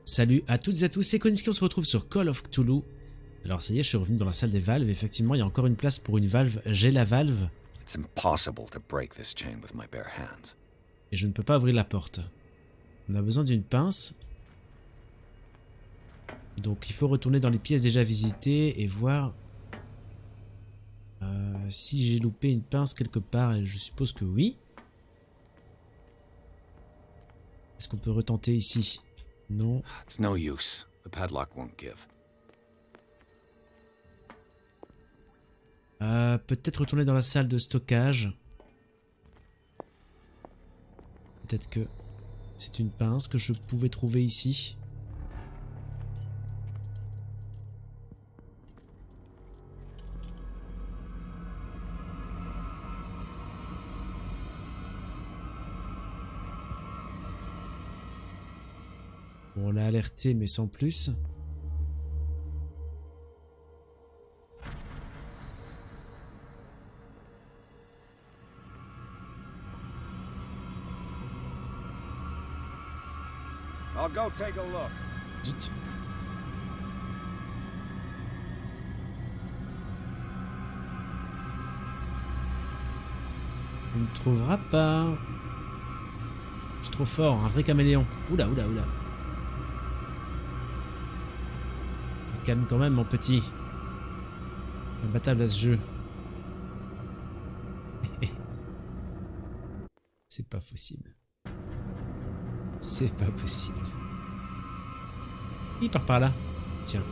Salut à toutes et à tous, c'est Koniski, on se retrouve sur Call of Cthulhu. Alors ça y est, je suis revenu dans la salle des valves, effectivement il y a encore une place pour une valve, j'ai la valve. It's impossible to break this chain with my bare hands. Et je ne peux pas ouvrir la porte. On a besoin d'une pince. Donc il faut retourner dans les pièces déjà visitées et voir si j'ai loupé une pince quelque part, et je suppose que oui. Est-ce qu'on peut retenter ici? Non. It's no use. The padlock won't give. Peut-être retourner dans la salle de stockage. Peut-être que c'est une pince que je pouvais trouver ici. Bon, on l'a alerté mais sans plus. I'll go take a look. Zut. On ne trouvera pas. Je suis trop fort, un vrai caméléon. Oula, oula, oula. Calme quand même, mon petit. Imbattable à ce jeu. C'est pas possible. C'est pas possible. Il part par là. Tiens.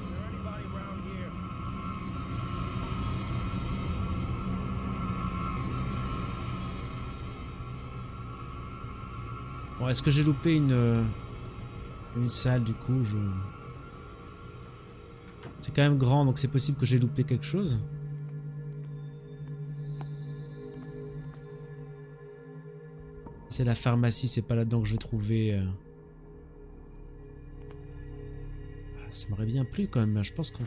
Bon, est-ce que j'ai loupé une salle du coup? C'est quand même grand, donc c'est possible que j'ai loupé quelque chose. C'est la pharmacie, c'est pas là-dedans que je vais trouver. Ah, ça m'aurait bien plu quand même, je pense qu'on...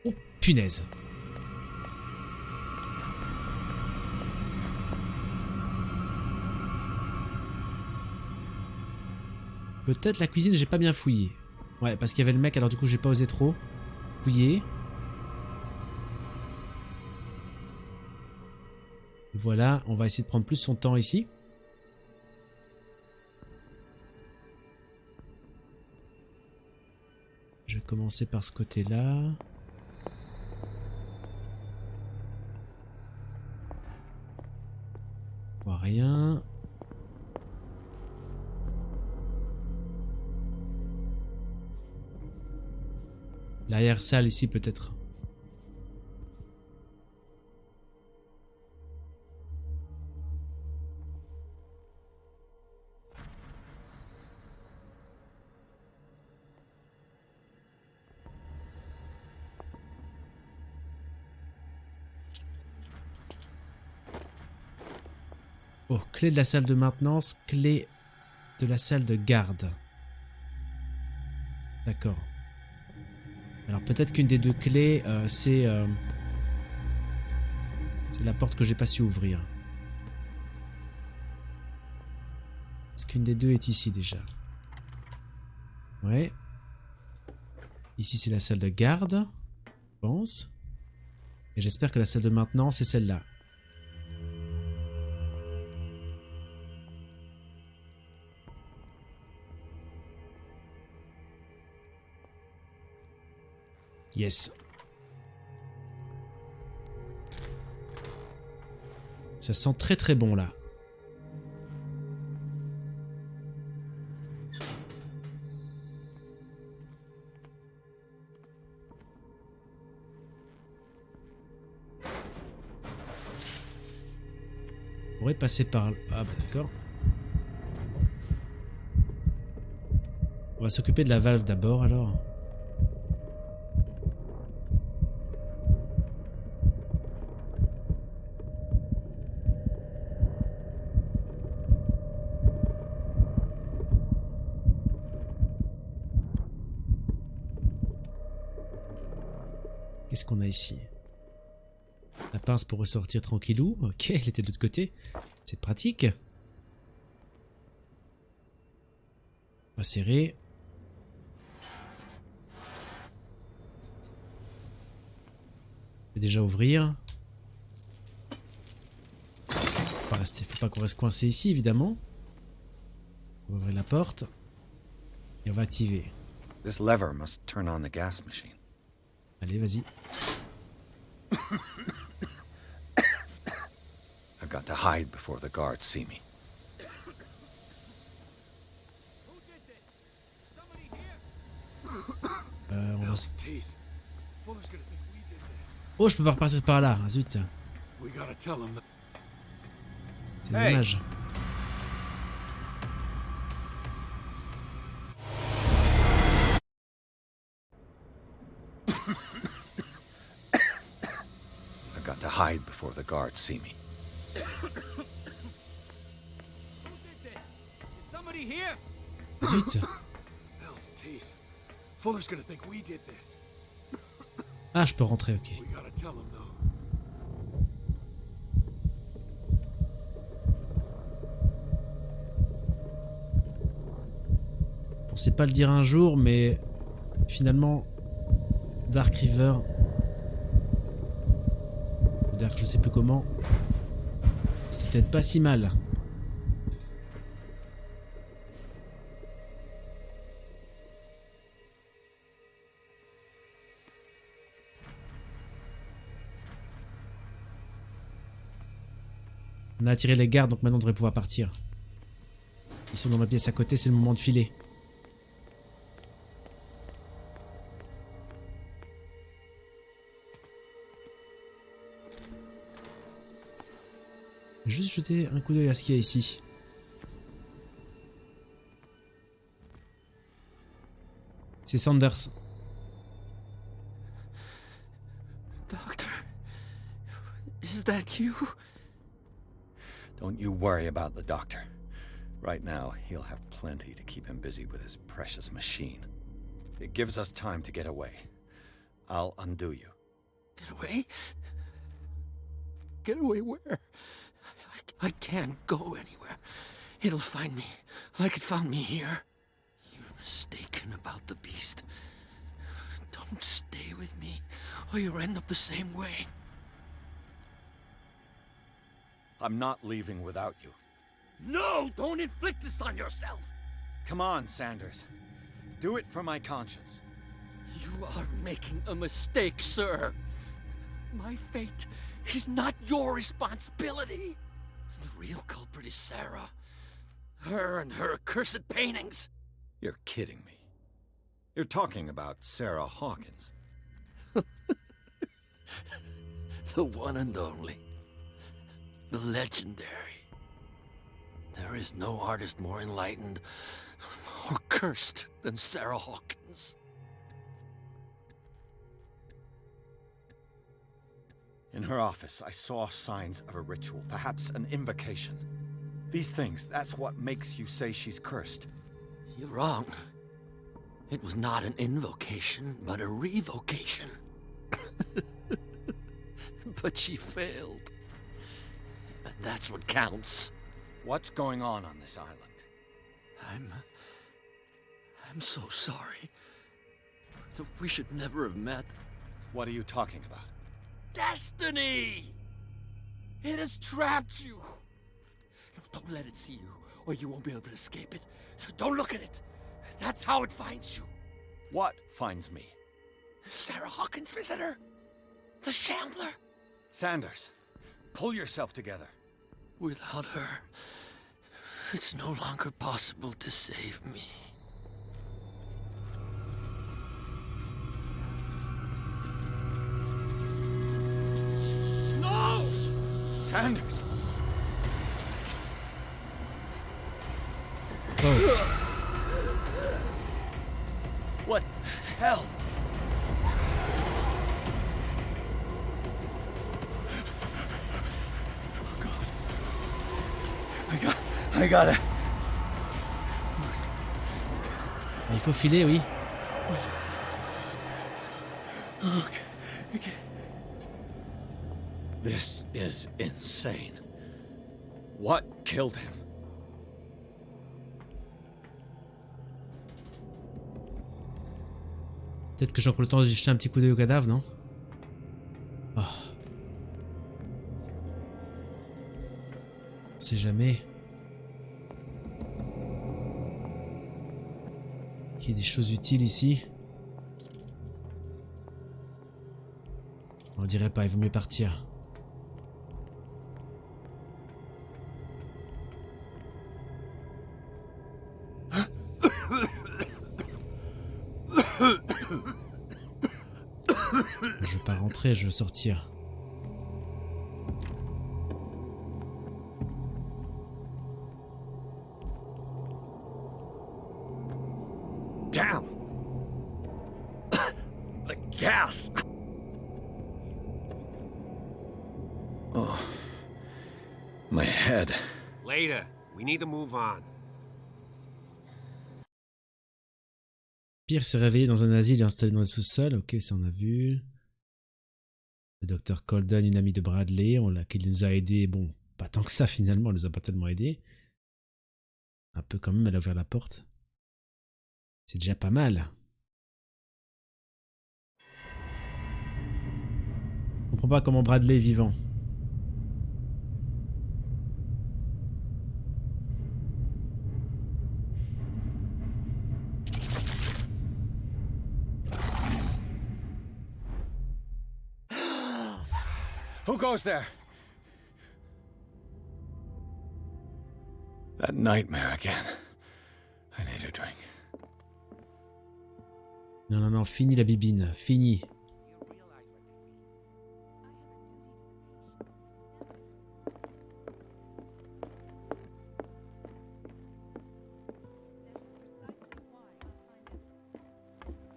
Oh punaise! Peut-être la cuisine, j'ai pas bien fouillé. Ouais, parce qu'il y avait le mec, alors du coup j'ai pas osé trop fouiller. Voilà, on va essayer de prendre plus son temps ici. Je vais commencer par ce côté-là. Je vois rien. L'arrière-salle ici peut-être. Oh, clé de la salle de maintenance, clé de la salle de garde. D'accord. Alors peut-être qu'une des deux clés, c'est la porte que j'ai pas su ouvrir. Est-ce qu'une des deux est ici déjà? Ouais. Ici c'est la salle de garde, je pense. Et j'espère que la salle de maintenance est celle-là. Yes. Ça sent très très bon là. On pourrait passer par là. Ah bah d'accord. On va s'occuper de la valve d'abord alors. Qu'est-ce qu'on a ici? La pince pour ressortir tranquillou. Ok, elle était de l'autre côté. C'est pratique. On va serrer. Je vais déjà ouvrir. Faut pas qu'on reste coincé ici, évidemment. On va ouvrir la porte. Et on va activer. This lever must turn on the gas machine. Allez, vas-y. I've got to hide before the guards see me. On va... Oh, je peux pas repartir par là. Zut. C'est dommage. I've got to hide before the guards see me. Zut. Ah, je peux rentrer, ok. Je pensais pas le dire un jour, mais finalement, Dark River, Dark, je sais plus comment, c'est peut-être pas si mal. On a attiré les gardes, donc maintenant on devrait pouvoir partir. Ils sont dans ma pièce à côté, c'est le moment de filer. Juste jeter un coup d'œil à ce qu'il y a ici. C'est Sanders. Doctor, is that you? Don't you worry about the doctor. Right now, he'll have plenty to keep him busy with his precious machine. It gives us time to get away. I'll undo you. Get away? Get away where? I can't go anywhere. It'll find me, like it found me here. You're mistaken about the beast. Don't stay with me, or you'll end up the same way. I'm not leaving without you. No! Don't inflict this on yourself! Come on, Sanders. Do it for my conscience. You are making a mistake, sir. My fate is not your responsibility. The real culprit is Sarah. Her and her accursed paintings. You're kidding me. You're talking about Sarah Hawkins. The one and only. The legendary. There is no artist more enlightened or cursed than Sarah Hawkins. In her office, I saw signs of a ritual, perhaps an invocation. These things, that's what makes you say she's cursed. You're wrong. It was not an invocation, but a revocation. But she failed. And that's what counts. What's going on this island? I'm so sorry. We should never have met. What are you talking about? Destiny! It has trapped you. Don't let it see you, or you won't be able to escape it. Don't look at it. That's how it finds you. What finds me? Sarah Hawkins' visitor. The Shambler. Sanders, pull yourself together. Without her, it's no longer possible to save me. No! Sanders! Oh. What the hell? I gotta. Il faut filer, oui. Okay. This is insane. What killed him? Peut-être que j'en prends le temps de jeter un petit coup d'œil au cadavre, non? Oh. On sait jamais. Il y a des choses utiles ici. On dirait pas, il vaut mieux partir. Je veux pas rentrer, je veux sortir. Damn! The gas! Oh. My head. Later. We need to move on. Pierce s'est réveillé dans un asile installé dans le sous-sol. Ok, ça on a vu. Le docteur Colden, une amie de Bradley, qui nous a aidé. Bon, pas tant que ça finalement, elle nous a pas tellement aidé. Un peu quand même, elle a ouvert la porte. C'est déjà pas mal. Je comprends pas comment Bradley est vivant. Who goes there? That nightmare again. I need a drink. Non, non, non, fini la bibine, fini.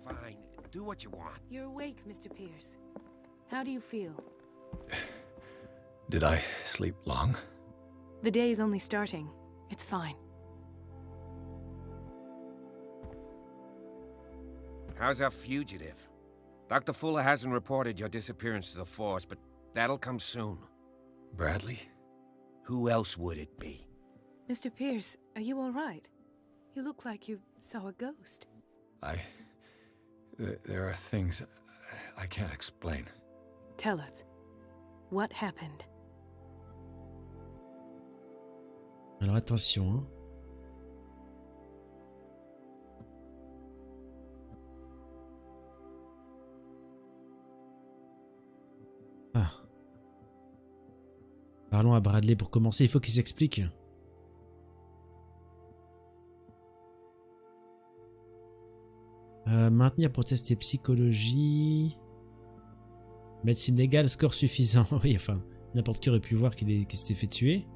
Fine. Do what you want. You're awake, Mr. Pierce. How do you feel? Did I sleep long? The day is only starting. It's fine. How's our fugitive? Dr. Fuller hasn't reported your disappearance to the force, but that'll come soon. Bradley? Who else would it be? Mr. Pierce, are you all right? You look like you saw a ghost. There are things I can't explain. Tell us. What happened? Alors attention, hein. Ah. Parlons à Bradley pour commencer, il faut qu'il s'explique. Maintenir pour tester psychologie. Médecine légale, score suffisant. Oui, enfin, n'importe qui aurait pu voir qu'il s'était fait tuer.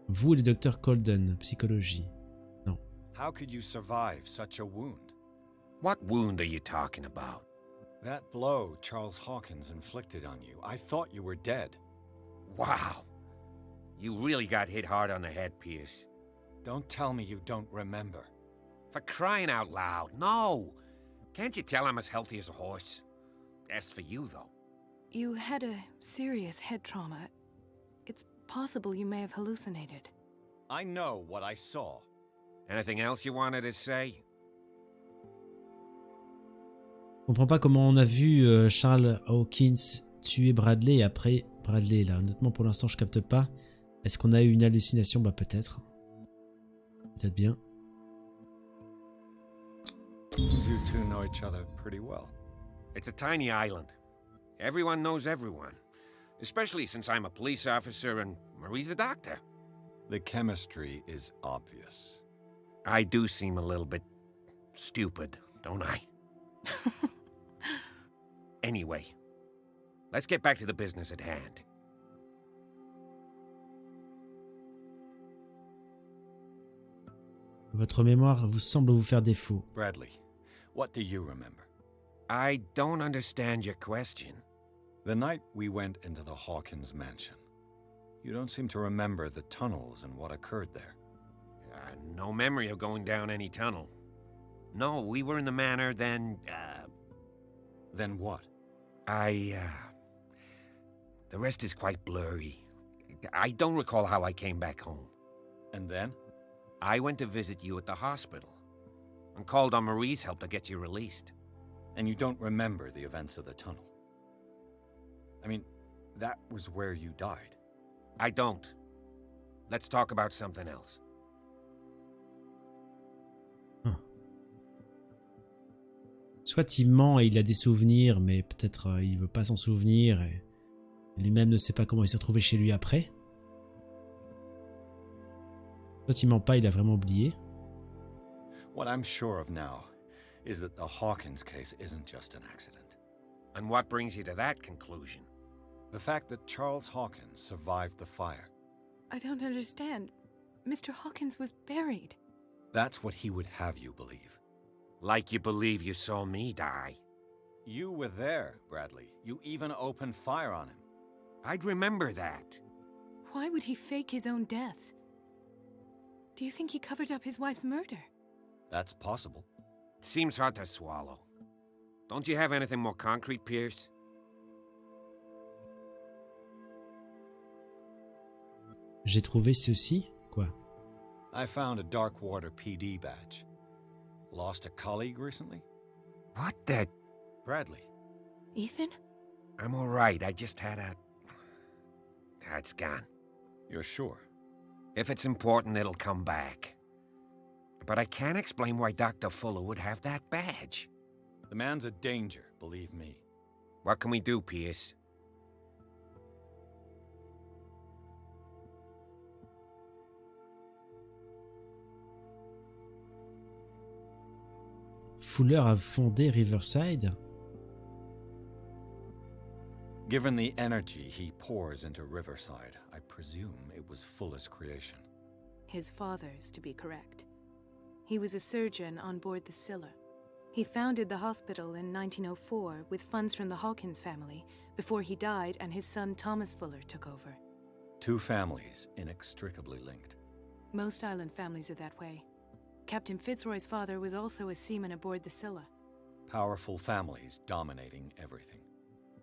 Vous et le docteur Colden, psychologie. Non. How could you survive such a wound? What wound are you talking about? That blow Charles Hawkins inflicted on you. I thought you were dead. Wow. You really got hit hard on the head, Pierce. Don't tell me you don't remember. For crying out loud, no! Can't you tell I'm as healthy as a horse? As for you, though. You had a serious head trauma. It's possible you may have hallucinated. I know what I saw. Anything else you wanted to say? Je comprends pas comment on a vu Charles Hawkins tuer Bradley et après Bradley là. Honnêtement, pour l'instant, je capte pas. Est-ce qu'on a eu une hallucination? Bah peut-être. Peut-être bien. You two know each other pretty well. It's a tiny island. Everyone knows everyone. Especially since I'm a police officer and Marie's a doctor. The chemistry is obvious. I do seem a little bit stupid, don't I? Anyway, let's get back to the business at hand. Votre mémoire vous semble vous faire défaut. Bradley, what do you remember? I don't understand your question. The night we went into the Hawkins mansion. You don't seem to remember the tunnels and what occurred there. No memory of going down any tunnel. No, we were in the manor, then, Then what? I The rest is quite blurry. I don't recall how I came back home. And then? I went to visit you at the hospital and called on Marie's help to get you released. And you don't remember the events of the tunnel? I mean, that was where you died. I don't. Let's talk about something else. Soit il ment et il a des souvenirs, mais peut-être il veut pas s'en souvenir et lui-même ne sait pas comment il s'est retrouvé chez lui après. Soit il ment pas, il a vraiment oublié. What I'm sure of now is that the Hawkins case isn't just an accident. And what brings you to that conclusion? The fact that Charles Hawkins survived the fire. I don't understand. Mr. Hawkins was buried. That's what he would have you believe. Like you believe you saw me die. You were there, Bradley. You even opened fire on him. I'd remember that. Why would he fake his own death? Do you think he covered up his wife's murder? That's possible. Seems hard to swallow. Don't you have anything more concrete, Pierce? J'ai trouvé ceci. Quoi? I found a Darkwater PD badge. Lost a colleague recently? What the... Bradley. Ethan? I'm all right. I just had a... It's gone. You're sure? If it's important, it'll come back. But I can't explain why Dr. Fuller would have that badge. The man's a danger, believe me. What can we do, Pierce? Fuller a fondé Riverside. Given the energy he pours into Riverside, I presume it was Fuller's creation. His father's, to be correct. He was a surgeon on board the Scylla. He founded the hospital in 1904 with funds from the Hawkins family before he died and his son Thomas Fuller took over. Two families inextricably linked. Most island families are that way. Captain Fitzroy's father was also a seaman aboard the Scylla. Powerful families dominating everything.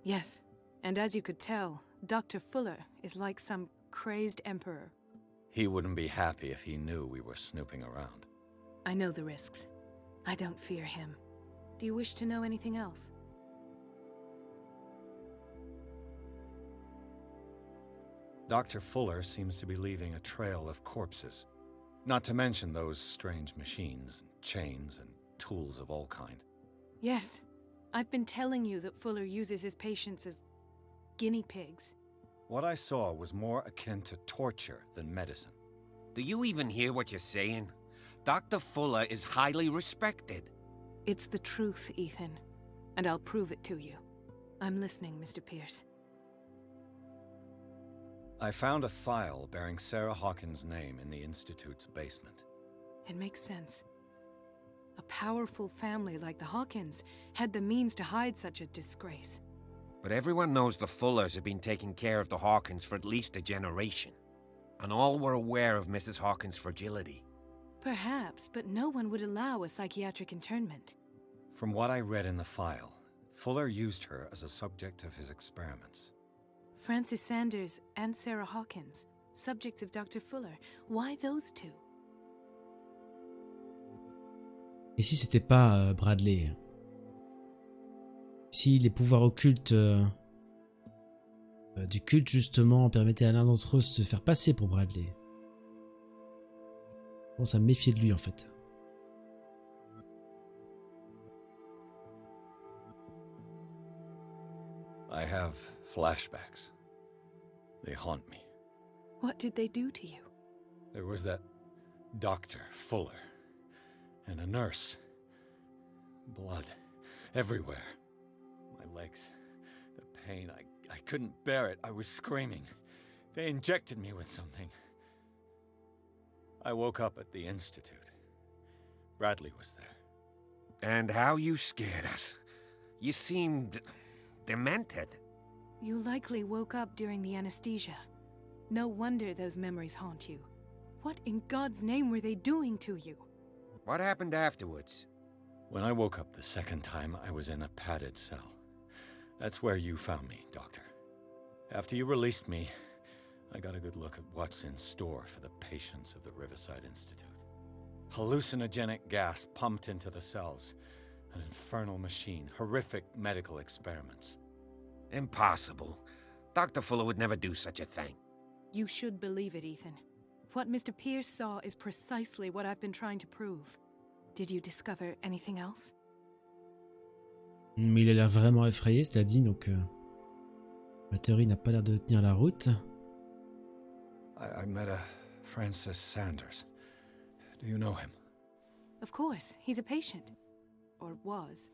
Yes, and as you could tell, Dr. Fuller is like some crazed emperor. He wouldn't be happy if he knew we were snooping around. I know the risks. I don't fear him. Do you wish to know anything else? Dr. Fuller seems to be leaving a trail of corpses. Not to mention those strange machines, chains, and tools of all kind. Yes. I've been telling you that Fuller uses his patients as guinea pigs. What I saw was more akin to torture than medicine. Do you even hear what you're saying? Dr. Fuller is highly respected. It's the truth, Ethan. And I'll prove it to you. I'm listening, Mr. Pierce. I found a file bearing Sarah Hawkins' name in the Institute's basement. It makes sense. A powerful family like the Hawkins had the means to hide such a disgrace. But everyone knows the Fullers have been taking care of the Hawkins for at least a generation. And all were aware of Mrs. Hawkins' fragility. Perhaps, but no one would allow a psychiatric internment. From what I read in the file, Fuller used her as a subject of his experiments. Francis Sanders and Sarah Hawkins, subjects of Dr. Fuller. Why those two? Et si c'était pas Bradley? Si les pouvoirs occultes du culte justement permettaient à l'un d'entre eux de se faire passer pour Bradley? Je commence à me méfier de lui en fait. I have flashbacks. They haunt me. What did they do to you? There was that Dr. Fuller and a nurse. Blood everywhere. My legs, the pain, I couldn't bear it. I was screaming. They injected me with something. I woke up at the Institute. Bradley was there. And how you scared us. You seemed... demented. You likely woke up during the anesthesia. No wonder those memories haunt you. What in God's name were they doing to you? What happened afterwards? When I woke up the second time, I was in a padded cell. That's where you found me, Doctor. After you released me, I got a good look at what's in store for the patients of the Riverside Institute. Hallucinogenic gas pumped into the cells. An infernal machine. Horrific medical experiments. Impossible. Dr. Fuller would never do such a thing. You should believe it, Ethan. What Mr. Pierce saw is precisely what I've been trying to prove. Did you discover anything else? Mais il a l'air vraiment effrayé, cela dit, donc ma théorie n'a pas l'air de tenir la route. I met a Francis Sanders. Do you know him? Of course, he's a patient. Or was.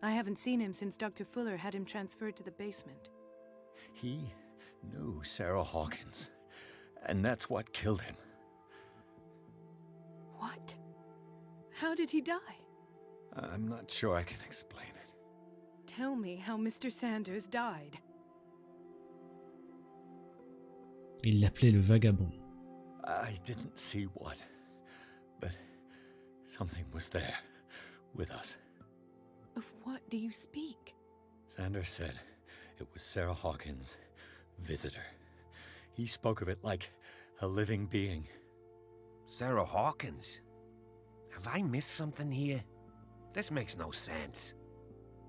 I haven't seen him since Dr. Fuller had him transferred to the basement. He knew Sarah Hawkins, and that's what killed him. What? How did he die? I'm not sure I can explain it. Tell me how Mr. Sanders died. Il l'appelait le vagabond. I didn't see what, but something was there, with us. Of what do you speak? Sanders said it was Sarah Hawkins' visitor. He spoke of it like a living being. Sarah Hawkins? Have I missed something here? This makes no sense.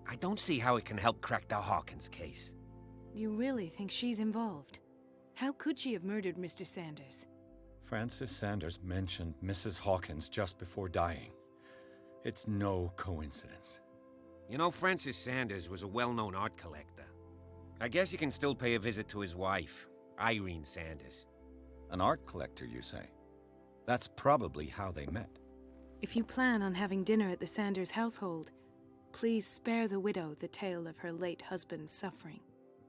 I don't see how it can help crack the Hawkins case. You really think she's involved? How could she have murdered Mr. Sanders? Francis Sanders mentioned Mrs. Hawkins just before dying. It's no coincidence. You know, Francis Sanders was a well-known art collector. I guess you can still pay a visit to his wife, Irene Sanders. An art collector, you say? That's probably how they met. If you plan on having dinner at the Sanders household, please spare the widow the tale of her late husband's suffering.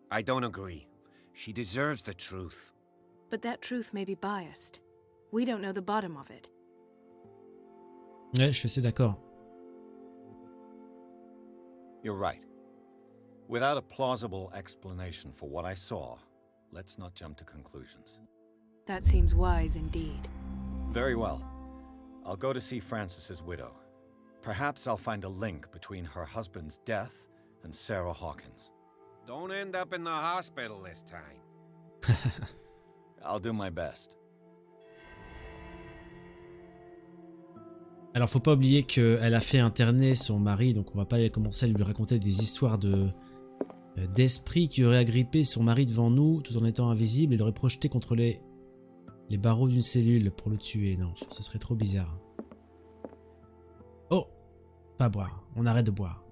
I don't agree. She deserves the truth. But that truth may be biased. We don't know the bottom of it. Ouais, je suis assez d'accord. You're right. Without a plausible explanation for what I saw, let's not jump to conclusions. That seems wise indeed. Very well. I'll go to see Francis's widow. Perhaps I'll find a link between her husband's death and Sarah Hawkins. Don't end up in the hospital this time. I'll do my best. Alors faut pas oublier qu'elle a fait interner son mari, donc on va pas commencer à lui raconter des histoires d'esprits qui auraient agrippé son mari devant nous tout en étant invisible et l'aurait projeté contre les barreaux d'une cellule pour le tuer. Non, ce serait trop bizarre. Oh, pas boire, on arrête de boire.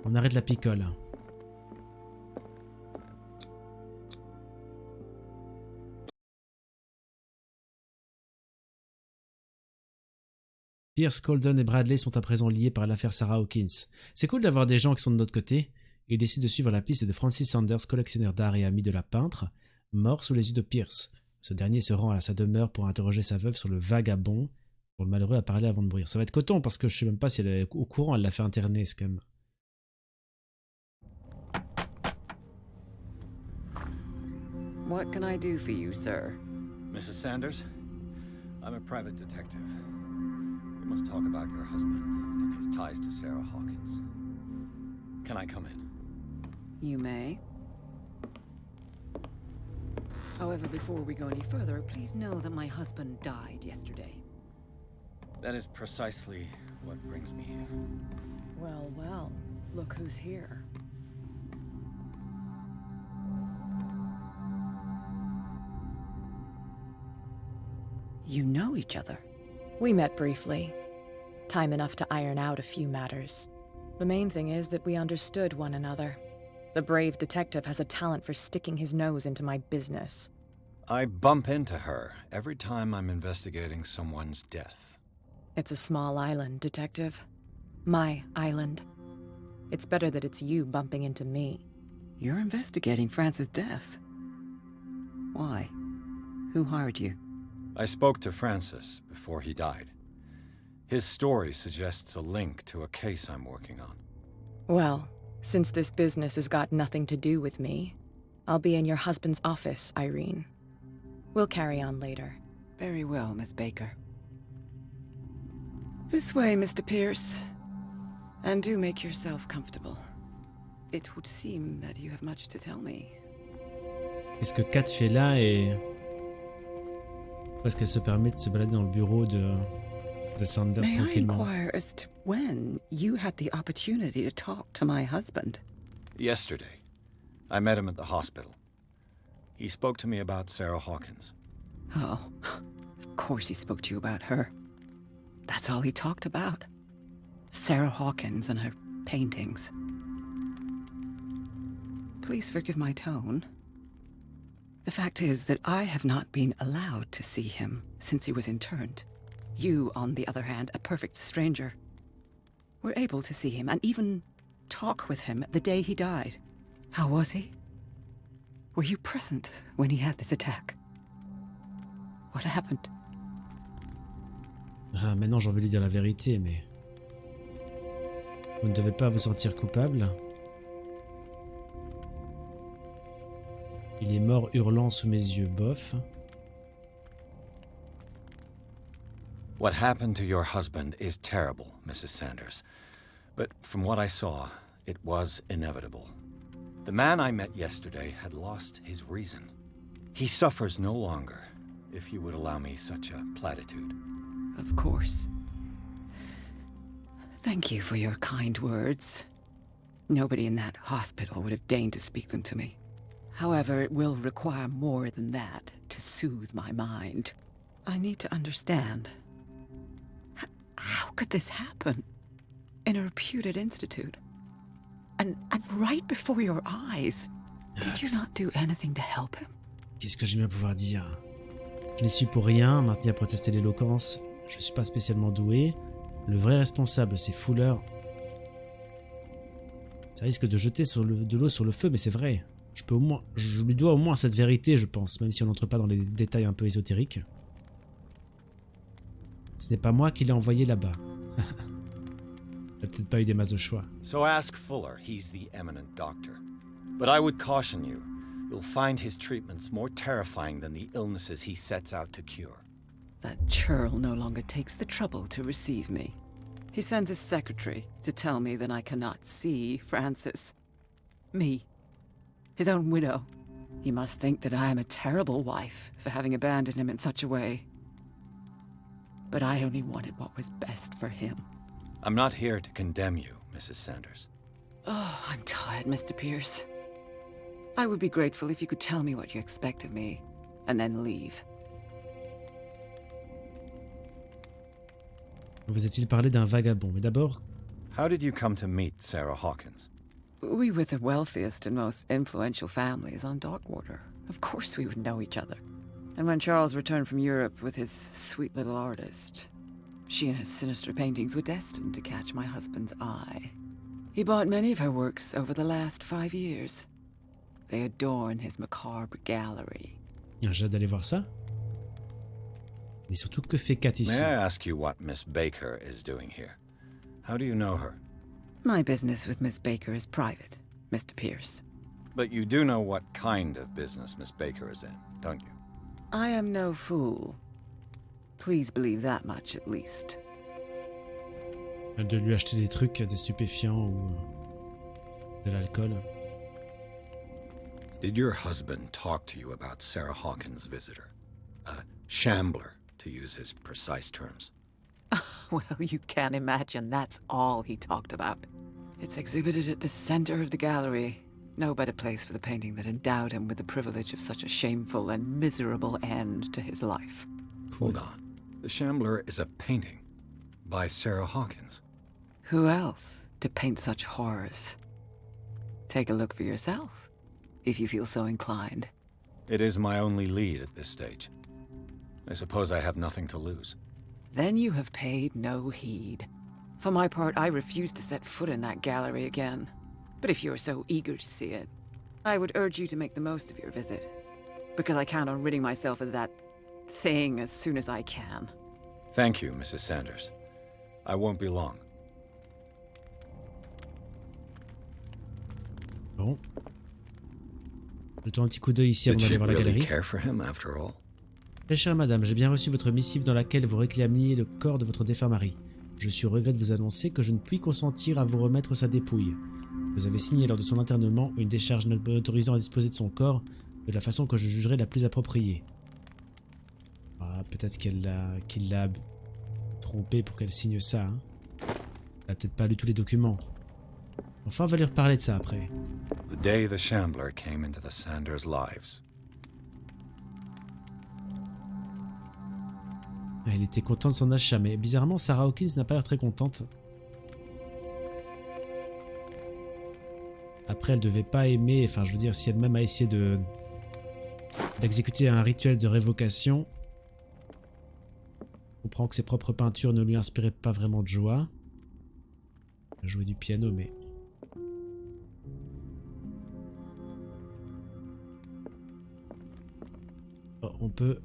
On arrête la picole. Pierce, Colden et Bradley sont à présent liés par l'affaire Sarah Hawkins. C'est cool d'avoir des gens qui sont de notre côté. Ils décident de suivre la piste de Francis Sanders, collectionneur d'art et ami de la peintre, mort sous les yeux de Pierce. Ce dernier se rend à sa demeure pour interroger sa veuve sur le vagabond, dont le malheureux a parlé avant de mourir. Ça va être coton parce que je sais même pas si elle est au courant, elle l'a fait interner, c'est quand même. What can I do for you, sir? Mrs. Sanders? I'm a private detective. We must talk about your husband and his ties to Sarah Hawkins. Can I come in? You may. However, before we go any further, please know that my husband died yesterday. That is precisely what brings me here. Well, well, look who's here. You know each other. We met briefly. Time enough to iron out a few matters. The main thing is that we understood one another. The brave detective has a talent for sticking his nose into my business. I bump into her every time I'm investigating someone's death. It's a small island, Detective. My island. It's better that it's you bumping into me. You're investigating Francis' death. Why? Who hired you? I spoke to Francis before he died. His story suggests a link to a case I'm working on. Well, since this business has got nothing to do with me, I'll be in your husband's office, Irene. We'll carry on later. Very well, Miss Baker. This way, Mr. Pierce. And do make yourself comfortable. it would seem that you have much to tell me. Qu'est-ce que Kat fait là et pourquoi est-ce qu'elle se permet de se balader dans le bureau de Sanders May I tranquillement? inquire as to when you had the opportunity to talk to my husband? Yesterday, I met him at the hospital. He spoke to me about Sarah Hawkins. Oh, of course he spoke to you about her. That's all he talked about. Sarah Hawkins and her paintings. Please forgive my tone. The fact is that I have not been allowed to see him since he was interned. You, on the other hand, a perfect stranger, were able to see him and even talk with him the day he died. How was he? Were you present when he had this attack? What happened? Ah, maintenant j'ai envie de lui dire la vérité, mais vous ne devez pas vous sentir coupable. Il est mort hurlant sous mes yeux, bof. What happened to your husband is terrible, Mrs. Sanders. But from what I saw, it was inevitable. The man I met yesterday had lost his reason. He suffers no longer, if you would allow me such a platitude. Of course. Thank you for your kind words. Nobody in that hospital would have deigned to speak them to me. However, it will require more than that to soothe my mind. I need to understand. How could this happen? In a reputed institute? And right before your eyes? Did you not do anything to help him? Qu'est-ce que j'aime bien pouvoir dire? Je n'y suis pour rien, Marty a protesté l'éloquence. Je suis pas spécialement doué. Le vrai responsable, c'est Fuller. Ça risque de jeter de l'eau sur le feu, mais c'est vrai. Je lui dois au moins cette vérité, je pense, même si on n'entre pas dans les détails un peu ésotériques. Ce n'est pas moi qui l'ai envoyé là-bas. J'ai peut-être pas eu des masses de choix. So ask Fuller, he's the eminent doctor. But I would caution you, you'll find his treatments more terrifying than the illnesses he sets out to cure. That churl no longer takes the trouble to receive me. He sends his secretary to tell me that I cannot see Frances. Me. His own widow. He must think that I am a terrible wife for having abandoned him in such a way. But I only wanted what was best for him. I'm not here to condemn you, Mrs. Sanders. Oh, I'm tired, Mr. Pierce. I would be grateful if you could tell me what you expect of me, and then leave. Vous a-t-il parlé d'un vagabond? Mais d'abord, How did you come to meet Sarah Hawkins? We were the wealthiest and most influential families on Darkwater. Of course we would know each other. And when Charles returned from Europe with his sweet little artist, she and her sinister paintings were destined to catch my husband's eye. He bought many of her works over the last 5 years. They adorn his macabre gallery. j'ai hâte d'aller voir ça. Mais surtout, que fait Kat ici? May I ask you what Miss Baker is doing here? How do you know her? My business with Miss Baker is private, Mr. Pierce. But you do know what kind of business Miss Baker is in, don't you? I am no fool. Please believe that much at least. De lui acheter des trucs, des stupéfiants ou de l'alcool. Did your husband talk to you about Sarah Hawkins' visitor? A shambler, to use his precise terms. Well, you can imagine that's all he talked about. It's exhibited at the center of the gallery. No better place for the painting that endowed him with the privilege of such a shameful and miserable end to his life. Hold on. The Shambler is a painting by Sarah Hawkins. Who else to paint such horrors? Take a look for yourself, if you feel so inclined. It is my only lead at this stage. I suppose I have nothing to lose. Then you have paid no heed. For my part, I refuse to set foot in that gallery again. But if you're so eager to see it, I would urge you to make the most of your visit. Because I count on ridding myself of that thing as soon as I can. Thank you, Mrs. Sanders. I won't be long. Bon. Jetons un petit coup d'œil ici avant Did d'aller she voir la really galerie. care for him after all? Très chère madame, j'ai bien reçu votre missive dans laquelle vous réclamiez le corps de votre défunt mari. Je suis au regret de vous annoncer que je ne puis consentir à vous remettre sa dépouille. Vous avez signé lors de son internement une décharge autorisant à disposer de son corps de la façon que je jugerai la plus appropriée. Ah, peut-être qu'il l'a trompé pour qu'elle signe ça. Hein. Elle a peut-être pas lu tous les documents. Enfin, on va lui reparler de ça après. The day the Shambler came into the Sanders' lives. Elle était contente de son achat, mais bizarrement, Sarah Hawkins n'a pas l'air très contente. Après, elle devait pas aimer, enfin, je veux dire, si elle-même a essayé d'exécuter un rituel de révocation, on comprend que ses propres peintures ne lui inspiraient pas vraiment de joie. Elle a joué du piano, mais... Oh, on peut...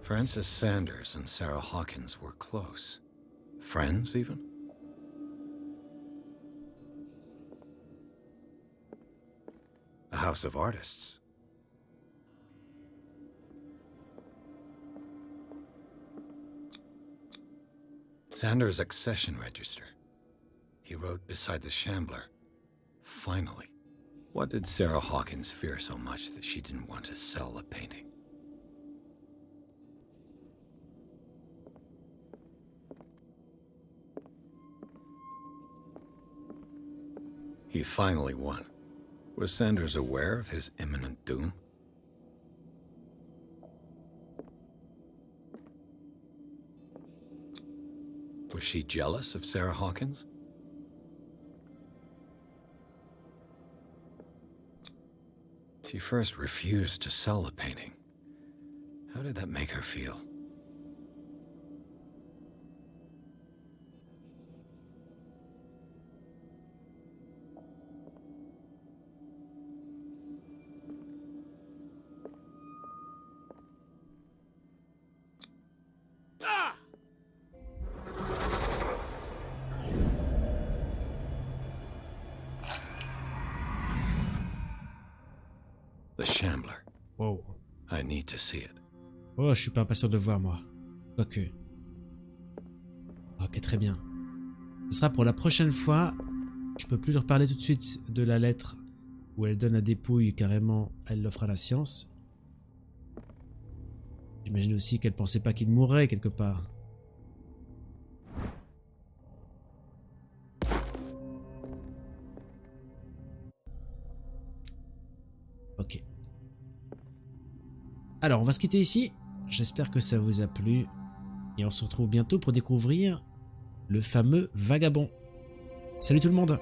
Frances Sanders and Sarah Hawkins were close. Friends, even? A house of artists. Sanders' accession register. He wrote beside the Shambler, "Finally." What did Sarah Hawkins fear so much that she didn't want to sell the painting? He finally won. Was Sanders aware of his imminent doom? Was she jealous of Sarah Hawkins? She first refused to sell the painting. How did that make her feel? The Shambler. Wow. I need to see it. Oh, je suis pas impatient de voir, moi. Quoique. Ok, très bien. Ce sera pour la prochaine fois. Je peux plus leur parler tout de suite de la lettre où elle donne la dépouille, carrément, elle l'offre à la science. J'imagine aussi qu'elle pensait pas qu'il mourrait quelque part. Ok. Alors, on va se quitter ici. J'espère que ça vous a plu. Et on se retrouve bientôt pour découvrir le fameux vagabond. Salut tout le monde!